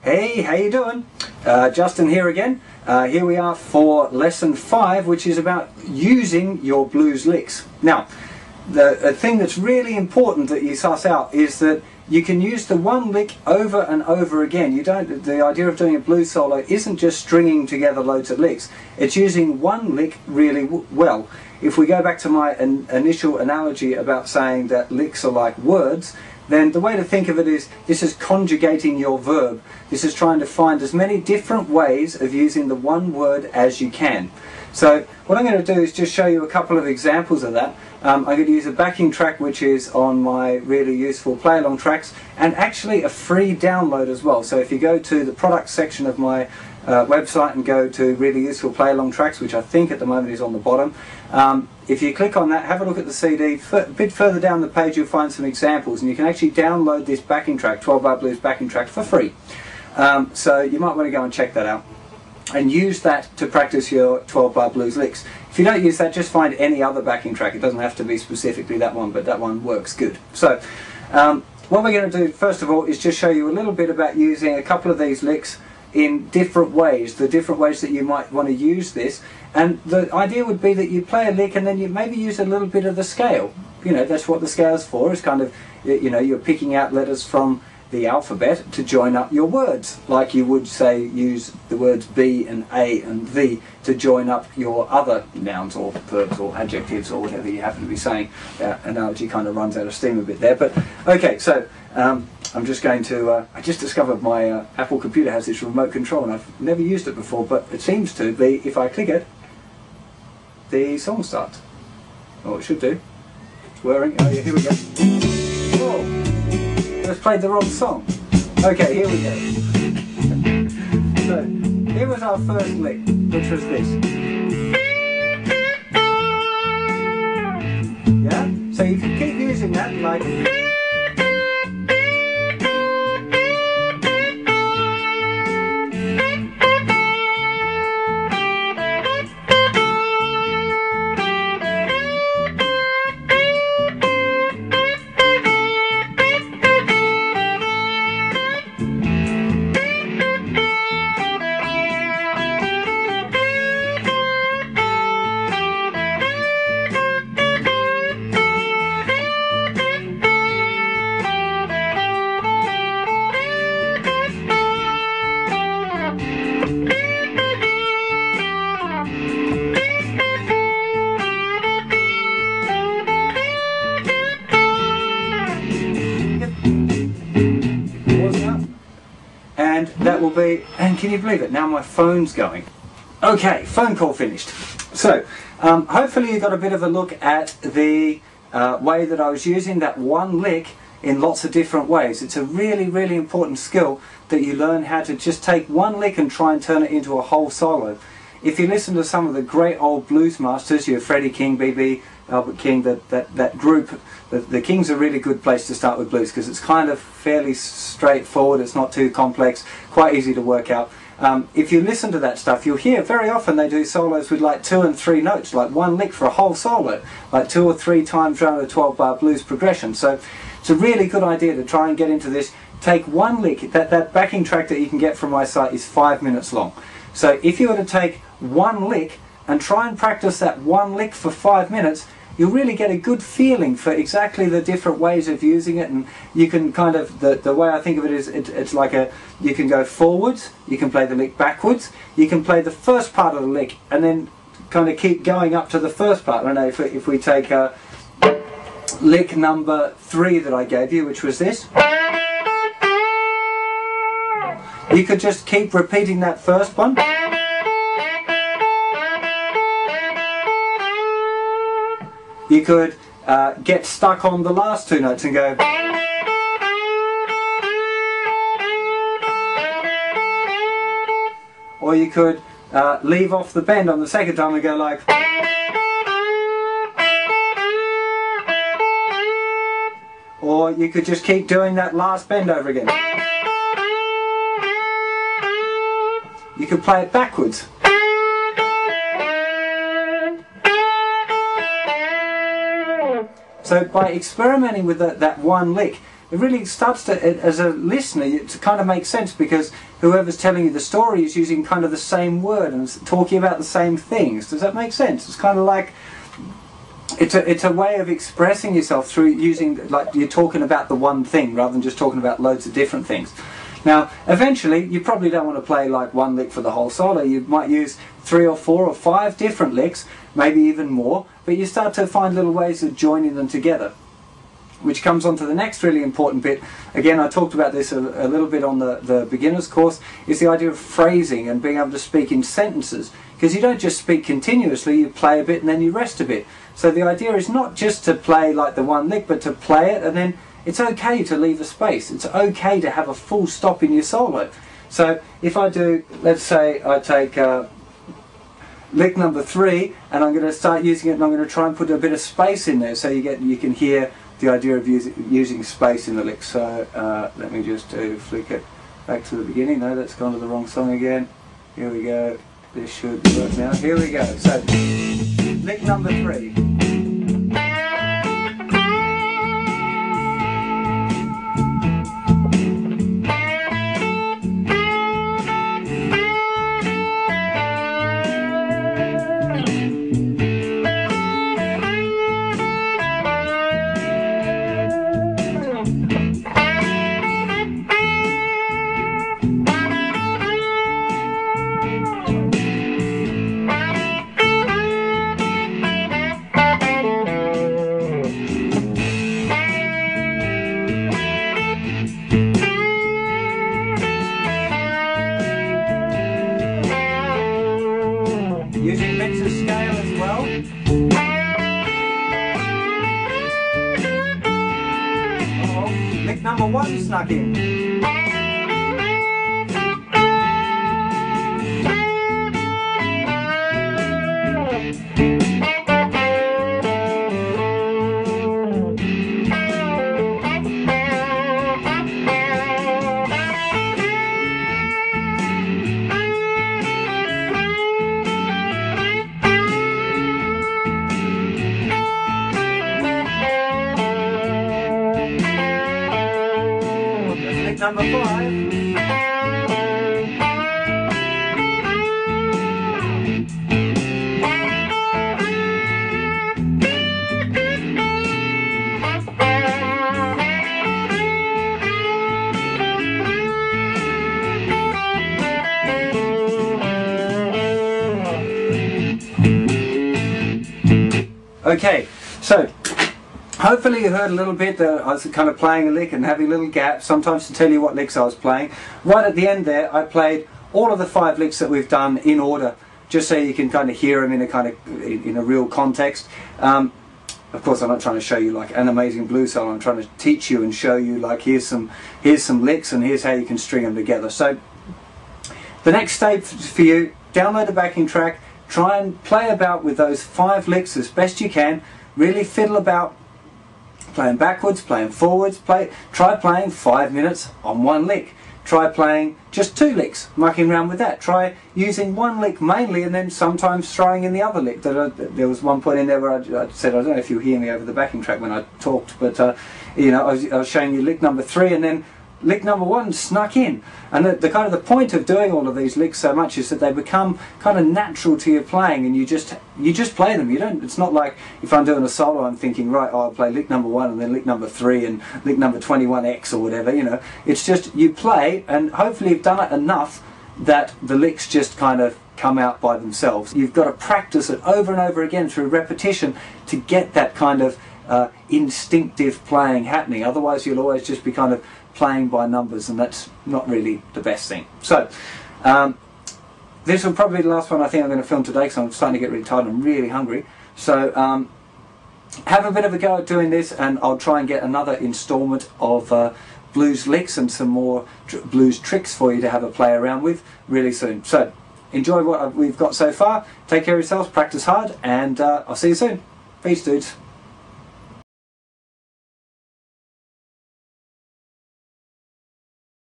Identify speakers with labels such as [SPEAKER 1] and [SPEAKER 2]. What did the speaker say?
[SPEAKER 1] Hey, how you doing? Justin here again. Here we are for lesson 5, which is about using your blues licks. Now, the thing that's really important that you suss out is that you can use the one lick over and over again. The idea of doing a blues solo isn't just stringing together loads of licks. It's using one lick really well. If we go back to my initial analogy about saying that licks are like words, then the way to think of it is this is conjugating your verb. This is trying to find as many different ways of using the one word as you can. So what I'm going to do is just show you a couple of examples of that. I'm going to use a backing track which is on my really useful play along tracks, and actually a free download as well. So if you go to the product section of my website and go to really useful play along tracks, which I think at the moment is on the bottom, if you click on that, have a look at the CD. A bit further down the page you'll find some examples, and you can actually download this backing track, 12-bar blues backing track, for free. So you might want to go and check that out and use that to practice your 12-bar blues licks. If you don't use that, just find any other backing track. It doesn't have to be specifically that one, but that one works good. So what we're going to do first of all is just show you a little bit about using a couple of these licks in different ways, the different ways that you might want to use this. And the idea would be that you play a lick and then you maybe use a little bit of the scale. You know, that's what the scale's for. It's kind of, you know, you're picking out letters from the alphabet to join up your words, like you would say use the words B and A and V to join up your other nouns or verbs or adjectives or whatever you happen to be saying. Analogy kind of runs out of steam a bit there, but okay, so I'm just going to, I just discovered my Apple computer has this remote control and I've never used it before, but it seems to be, if I click it, the song starts. Oh, it should do. It's whirring. Oh yeah, here we go. Oh, let's play the wrong song. Okay, here we go. So, here was our first lick, which was this. Yeah? So you can keep using that like... And that will be, and can you believe it, now my phone's going. Okay, phone call finished. So, hopefully you got a bit of a look at the way that I was using that one lick in lots of different ways. It's a really, really important skill that you learn how to just take one lick and try and turn it into a whole solo. If you listen to some of the great old blues masters, your Freddie King, B.B. Albert King, that group, the King's a really good place to start with blues because it's kind of fairly straightforward, it's not too complex, quite easy to work out. If you listen to that stuff, you'll hear very often they do solos with like 2 and 3 notes, like one lick for a whole solo, like 2 or 3 times around a 12-bar blues progression. So it's a really good idea to try and get into this. Take one lick. That backing track that you can get from my site is 5 minutes long. So if you were to take one lick and try and practice that one lick for 5 minutes, you'll really get a good feeling for exactly the different ways of using it. And you can kind of, the way I think of it is it's like you can go forwards, you can play the lick backwards, you can play the first part of the lick and then kind of keep going up to the first part. I don't know, if we take lick number 3 that I gave you, which was this, you could just keep repeating that first one. You could get stuck on the last 2 notes and go, or you could leave off the bend on the second time and go like, or you could just keep doing that last bend over again. You could play it backwards. So by experimenting with that one lick, it really starts to, as a listener, it kind of makes sense, because whoever's telling you the story is using kind of the same word and talking about the same things. Does that make sense? It's kind of like, it's a way of expressing yourself through using, like you're talking about the one thing rather than just talking about loads of different things. Now, eventually, you probably don't want to play like one lick for the whole solo. You might use 3 or 4 or 5 different licks, maybe even more, but you start to find little ways of joining them together. Which comes on to the next really important bit. Again, I talked about this a little bit on the beginner's course, is the idea of phrasing and being able to speak in sentences. Because you don't just speak continuously, you play a bit and then you rest a bit. So the idea is not just to play like the one lick, but to play it, and then it's okay to leave a space. It's okay to have a full stop in your solo. So if I do, let's say I take lick number 3, and I'm going to start using it, and I'm going to try and put a bit of space in there so you can hear the idea of using space in the lick. So let me just flick it back to the beginning. No, that's gone to the wrong song again. Here we go. This should work now. Here we go. So lick number 3. Using mixer scale as well. Uh-oh, lick number 1 snuck in. Number 5. Okay, so hopefully you heard a little bit that I was kind of playing a lick and having little gaps, sometimes to tell you what licks I was playing. Right at the end there, I played all of the 5 licks that we've done in order, just so you can kind of hear them in a real context. Of course, I'm not trying to show you like an amazing blues solo. I'm trying to teach you and show you like here's some licks and here's how you can string them together. So the next step for you, download the backing track, try and play about with those 5 licks as best you can. Really fiddle about. Playing backwards, playing forwards, try playing 5 minutes on 1 lick. Try playing just 2 licks, mucking around with that. Try using 1 lick mainly and then sometimes throwing in the other lick. There was one point in there where I said, I don't know if you hear me over the backing track when I talked, but you know, I was showing you lick number 3 and then lick number 1 snuck in. And the kind of the point of doing all of these licks so much is that they become kind of natural to your playing, and you just play them. You don't. It's not like if I'm doing a solo, I'm thinking, right, I'll play lick number 1 and then lick number 3 and lick number 21X or whatever. You know, it's just you play, and hopefully you've done it enough that the licks just kind of come out by themselves. You've got to practice it over and over again through repetition to get that kind of instinctive playing happening. Otherwise, you'll always just be kind of playing by numbers, and that's not really the best thing. So this will probably be the last one I think I'm going to film today, because I'm starting to get really tired and I'm really hungry. So have a bit of a go at doing this, and I'll try and get another installment of blues licks and some more blues tricks for you to have a play around with really soon. So enjoy what we've got so far, take care of yourselves, practice hard, and I'll see you soon. Peace, dudes.